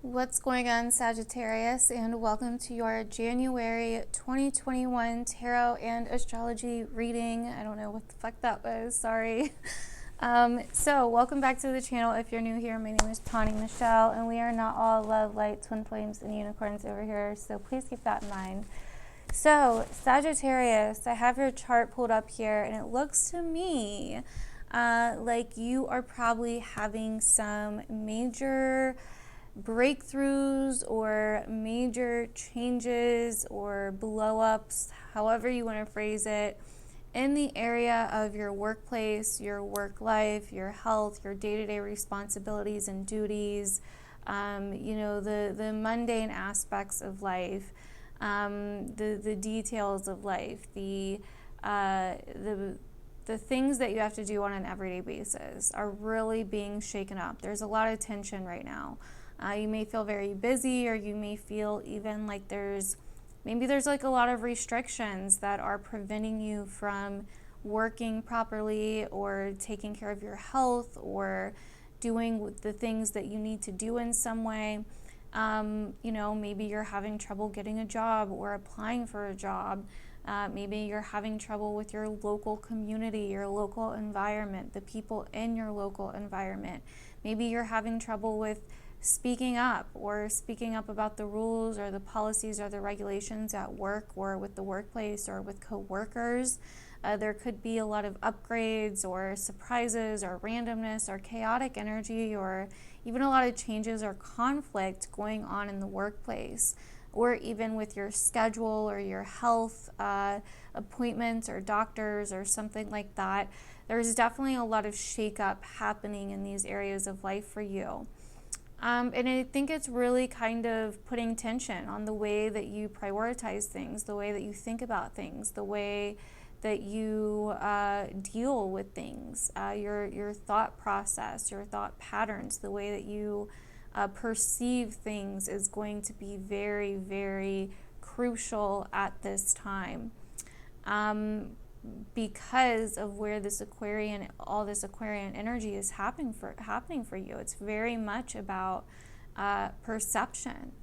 What's going on, Sagittarius, and welcome to your January 2021 tarot and astrology reading. I don't know what the fuck that was, sorry. So welcome back to the channel. If you're new here, my name is Tawny Michelle, and we are not all love, light, twin flames, and unicorns over here, so please keep that in mind. So, Sagittarius, I have your chart pulled up here, and it looks to me like you are probably having some major breakthroughs or major changes or blow-ups, however you want to phrase it, in the area of your workplace, your work life, your health, your day-to-day responsibilities and duties, the mundane aspects of life, the details of life, the things that you have to do on an everyday basis are really being shaken up. There's a lot of tension right now. You may feel very busy, or you may feel even like there's like a lot of restrictions that are preventing you from working properly or taking care of your health or doing the things that you need to do in some way. Maybe you're having trouble getting a job or applying for a job. Maybe you're having trouble with your local community, your local environment, the people in your local environment. Maybe you're having trouble with speaking up about the rules or the policies or the regulations at work or with the workplace or with coworkers. There could be a lot of upgrades or surprises or randomness or chaotic energy or even a lot of changes or conflict going on in the workplace, or even with your schedule or your health appointments or doctors or something like that. There's definitely a lot of shakeup happening in these areas of life for you. And I think it's really kind of putting tension on the way that you prioritize things, the way that you think about things, the way that you deal with things, your thought process, your thought patterns, the way that you perceive things is going to be very, very crucial at this time. Because of where all this Aquarian energy is happening for you. It's very much about perception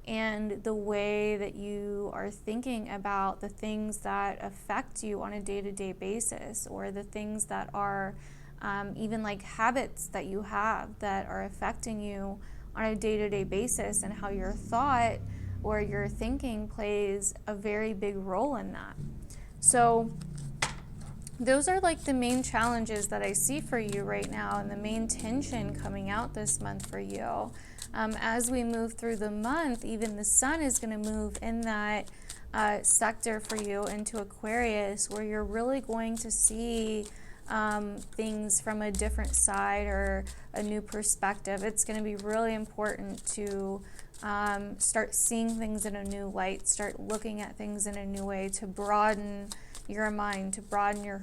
and the way that you are thinking about the things that affect you on a day-to-day basis, or the things that are even like habits that you have that are affecting you on a day-to-day basis, and how your thought or your thinking plays a very big role in that. So those are like the main challenges that I see for you right now, and the main tension coming out this month for you. As we move through the month, even the sun is going to move in that sector for you into Aquarius, where you're really going to see things from a different side or a new perspective. It's going to be really important to start seeing things in a new light, start looking at things in a new way, to broaden your mind, to broaden your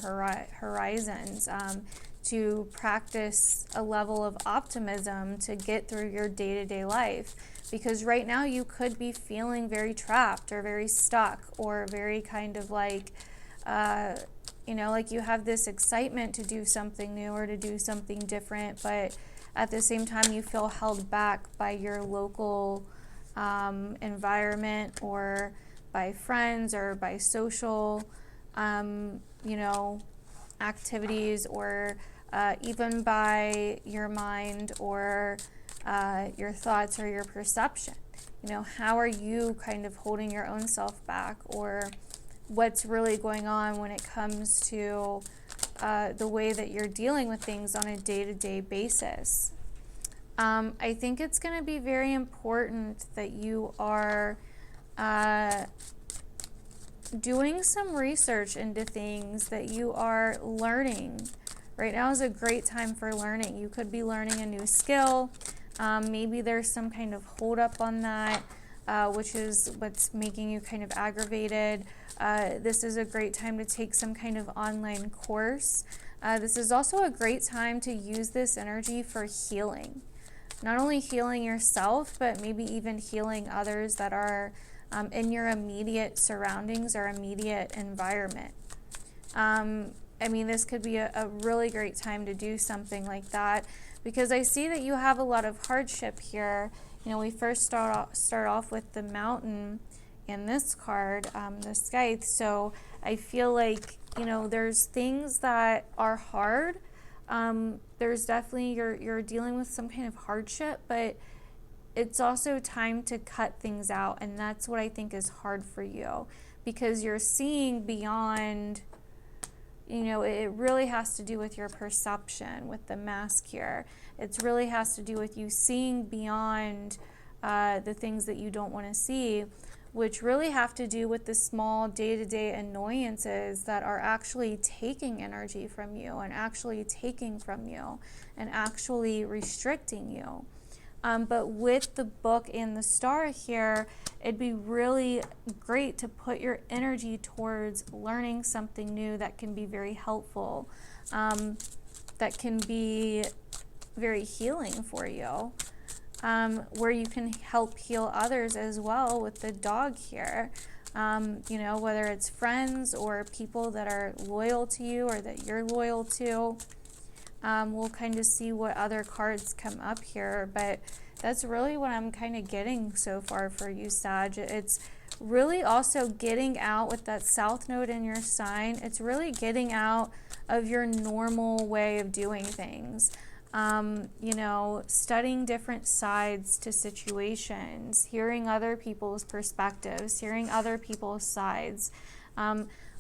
horizons, to practice a level of optimism to get through your day-to-day life. Because right now you could be feeling very trapped or very stuck, or very kind of like, like you have this excitement to do something new or to do something different, but at the same time you feel held back by your local environment, or by friends, or by social activities, or even by your mind, or your thoughts, or your perception. How are you kind of holding your own self back, or what's really going on when it comes to the way that you're dealing with things on a day-to-day basis. I think it's going to be very important that you are doing some research into things that you are learning. Right now is a great time for learning. You could be learning a new skill. Maybe there's some kind of hold up on that, which is what's making you kind of aggravated. This is a great time to take some kind of online course. This is also a great time to use this energy for healing. Not only healing yourself, but maybe even healing others that are in your immediate surroundings or immediate environment. This could be a really great time to do something like that, because I see that you have a lot of hardship here You know, we first start off with the Mountain and this card, the Scythe. So I feel like, you know, there's things that are hard. There's definitely, you're dealing with some kind of hardship, but it's also time to cut things out. And that's what I think is hard for you, because you're seeing beyond, you know, it really has to do with your perception with the mask here. It really has to do with you seeing beyond the things that you don't want to see, which really have to do with the small day-to-day annoyances that are actually taking energy from you and actually taking from you and actually restricting you. But with the book and the star here, it'd be really great to put your energy towards learning something new that can be very helpful, that can be very healing for you, where you can help heal others as well with the dog here. You know, whether it's friends or people that are loyal to you or that you're loyal to. We'll kind of see what other cards come up here, but that's really what I'm kind of getting so far for you, Sag. It's really also getting out with that South Node in your sign. It's really getting out of your normal way of doing things. You know, studying different sides to situations, hearing other people's perspectives, hearing other people's sides,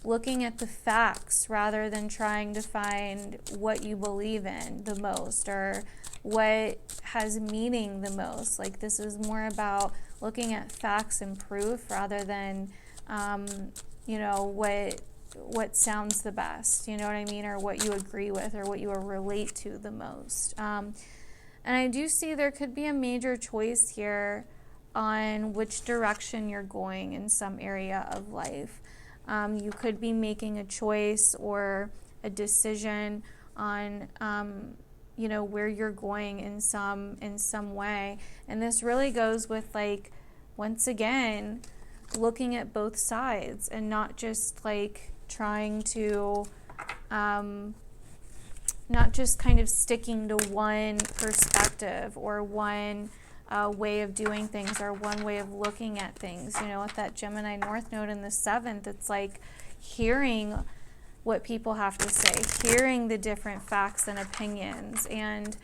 looking at the facts rather than trying to find what you believe in the most or what has meaning the most. Like, this is more about looking at facts and proof rather than, you know, what sounds the best, you know what I mean, or what you agree with or what you relate to the most. And I do see there could be a major choice here on which direction you're going in some area of life. You could be making a choice or a decision on, you know, where you're going in some way. And this really goes with, like, once again, looking at both sides and not just like trying to, not just kind of sticking to one perspective or one way of doing things or one way of looking at things. You know, with that Gemini North Node in the 7th, it's like hearing what people have to say, hearing the different facts and opinions, and,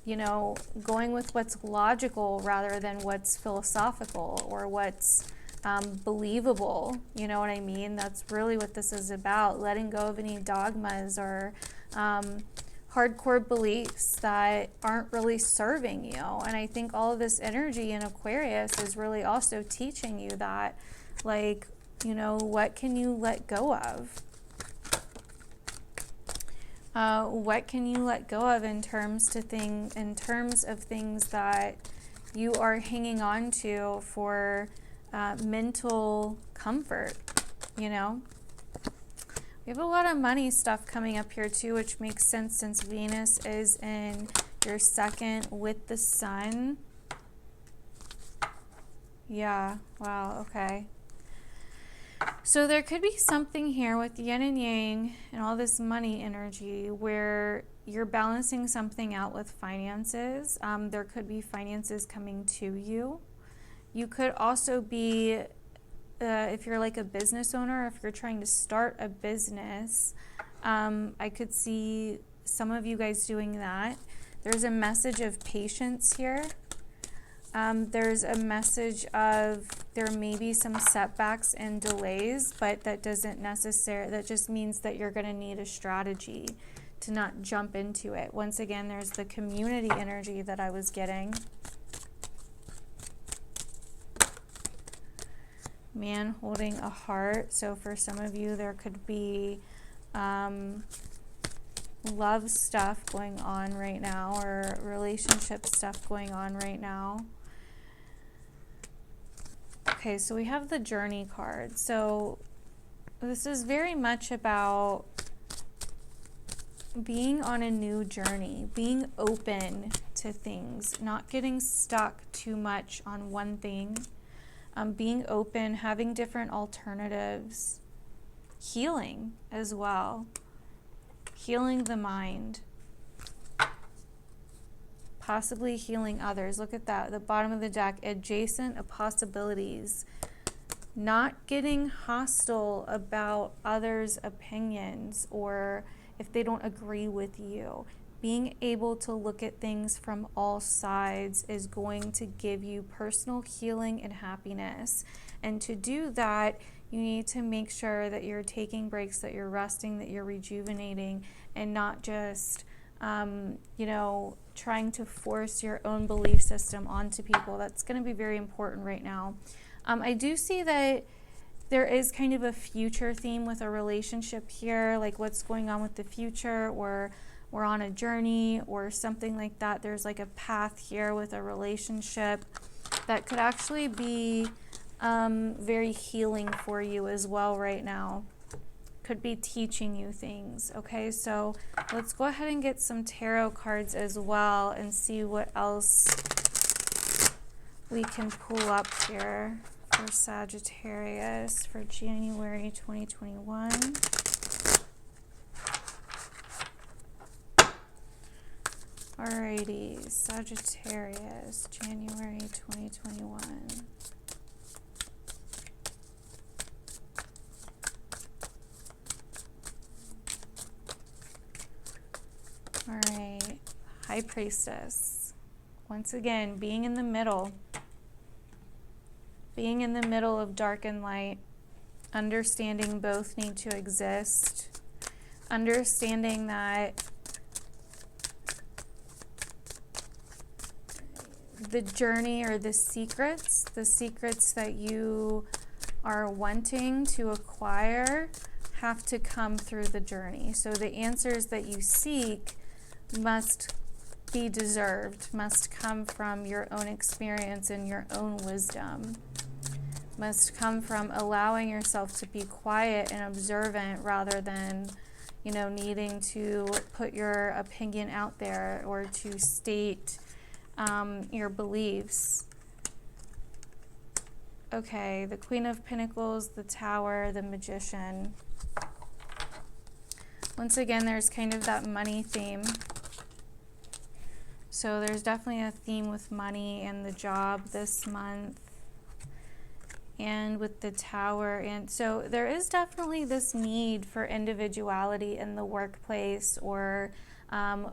you know, going with what's logical rather than what's philosophical or what's believable. You know what I mean? That's really what this is about, letting go of any dogmas or hardcore beliefs that aren't really serving you. And I think all of this energy in Aquarius is really also teaching you that, like, you know, what can you let go of? What can you let go of in terms of things that you are hanging on to for mental comfort, you know? We have a lot of money stuff coming up here too, which makes sense since Venus is in your 2nd with the Sun. Yeah, wow, okay. So there could be something here with yin and yang and all this money energy where you're balancing something out with finances. There could be finances coming to you. You could also be, if you're like a business owner, if you're trying to start a business, I could see some of you guys doing that. There's a message of patience here. There's a message of there may be some setbacks and delays, but that just means that you're going to need a strategy to not jump into it. Once again, there's the community energy that I was getting. Man holding a heart. So for some of you, there could be love stuff going on right now or relationship stuff going on right now. Okay, so we have the Journey card. So this is very much about being on a new journey, being open to things, not getting stuck too much on one thing, being open, having different alternatives, healing as well, healing the mind, possibly healing others. Look at that, the bottom of the deck, adjacent possibilities. Not getting hostile about others' opinions or if they don't agree with you. Being able to look at things from all sides is going to give you personal healing and happiness. And to do that, you need to make sure that you're taking breaks, that you're resting, that you're rejuvenating, and not just, trying to force your own belief system onto people. That's going to be very important right now. I do see that there is kind of a future theme with a relationship here, like what's going on with the future, or we're on a journey or something like that. There's like a path here with a relationship that could actually be very healing for you as well right now. Could be teaching you things. Okay, so let's go ahead and get some tarot cards as well and see what else we can pull up here for Sagittarius for January 2021. Alrighty, Sagittarius, January 2021. Alright, High Priestess. Once again, being in the middle. Being in the middle of dark and light. Understanding both need to exist. Understanding that the journey or the secrets that you are wanting to acquire have to come through the journey. So the answers that you seek must be deserved, must come from your own experience and your own wisdom, must come from allowing yourself to be quiet and observant rather than, needing to put your opinion out there or to state your beliefs. Okay, the Queen of Pinnacles, the Tower, the Magician. Once again, there's kind of that money theme. So there's definitely a theme with money and the job this month. And with the Tower. And so there is definitely this need for individuality in the workplace or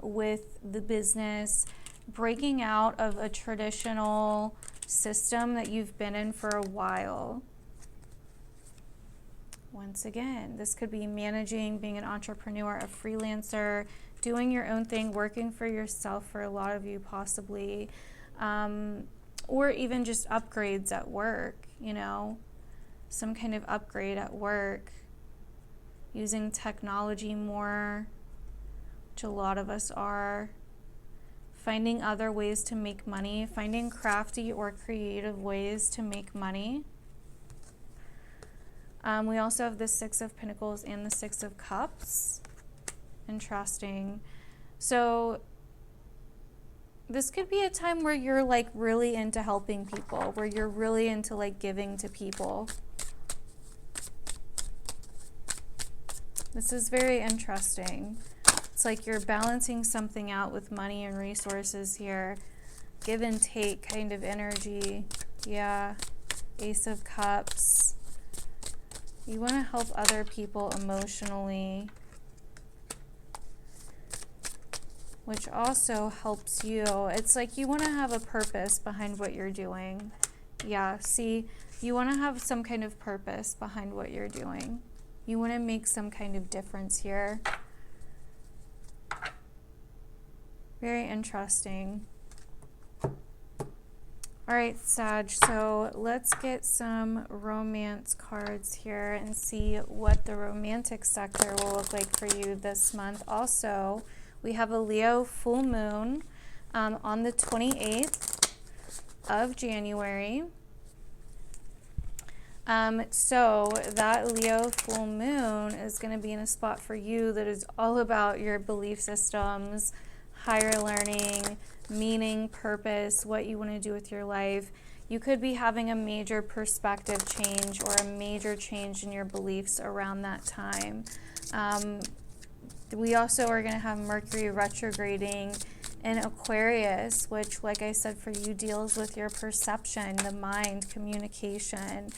with the business. Breaking out of a traditional system that you've been in for a while. Once again, this could be managing, being an entrepreneur, a freelancer, doing your own thing, working for yourself for a lot of you possibly, or even just upgrades at work, some kind of upgrade at work, using technology more, which a lot of us are. Finding other ways to make money, finding crafty or creative ways to make money. We also have the Six of Pentacles and the Six of Cups. Interesting. So this could be a time where you're like really into helping people, where you're really into like giving to people. This is very interesting. It's like you're balancing something out with money and resources here. Give and take kind of energy. Yeah. Ace of Cups. You want to help other people emotionally, which also helps you. It's like you want to have a purpose behind what you're doing. Yeah, see, you want to have some kind of purpose behind what you're doing. You want to make some kind of difference here. Very interesting. All right, Sag, so let's get some romance cards here and see what the romantic sector will look like for you this month. Also, we have a Leo full moon on the 28th of January. So that Leo full moon is going to be in a spot for you that is all about your belief systems, higher learning, meaning, purpose, what you want to do with your life. You could be having a major perspective change or a major change in your beliefs around that time. We also are going to have Mercury retrograding in Aquarius, which, like I said, for you deals with your perception, the mind, communication.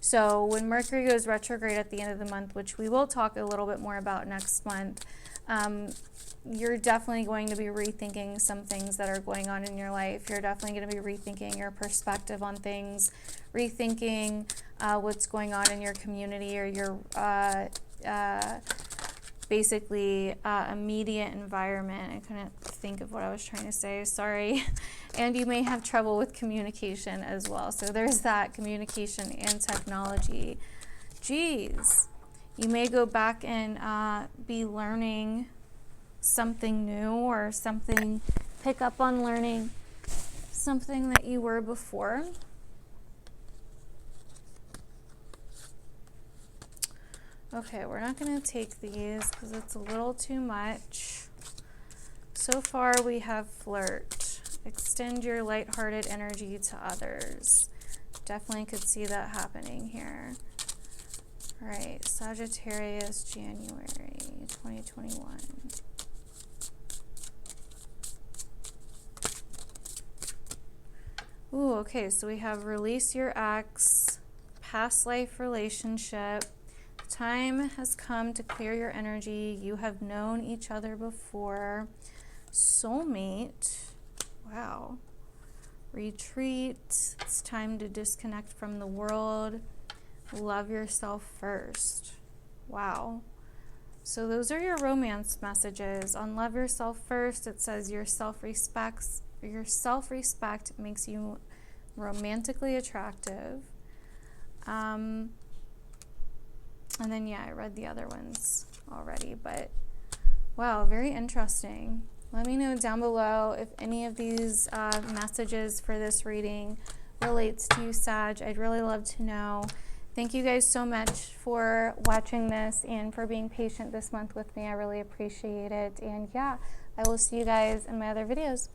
So when Mercury goes retrograde at the end of the month, which we will talk a little bit more about next month, you're definitely going to be rethinking some things that are going on in your life. You're definitely going to be rethinking your perspective on things, rethinking what's going on in your community or your basically immediate environment. I couldn't think of what I was trying to say, sorry. And you may have trouble with communication as well. So there's that, communication and technology. Geez, you may go back and be learning something new or something, pick up on learning something that you were before. Okay, we're not going to take these because it's a little too much. So far we have flirt. Extend your lighthearted energy to others. Definitely could see that happening here. All right, Sagittarius January 2021. Ooh, okay, so we have release your ex, past life relationship. Time has come to clear your energy. You have known each other before. Soulmate. Wow. Retreat. It's time to disconnect from the world. Love yourself first. Wow. So those are your romance messages. On Love Yourself First, it says your self-respect makes you romantically attractive. And then, yeah, I read the other ones already, but wow, very interesting. Let me know down below if any of these messages for this reading relates to you, Sag. I'd really love to know. Thank you guys so much for watching this and for being patient this month with me. I really appreciate it. And yeah, I will see you guys in my other videos.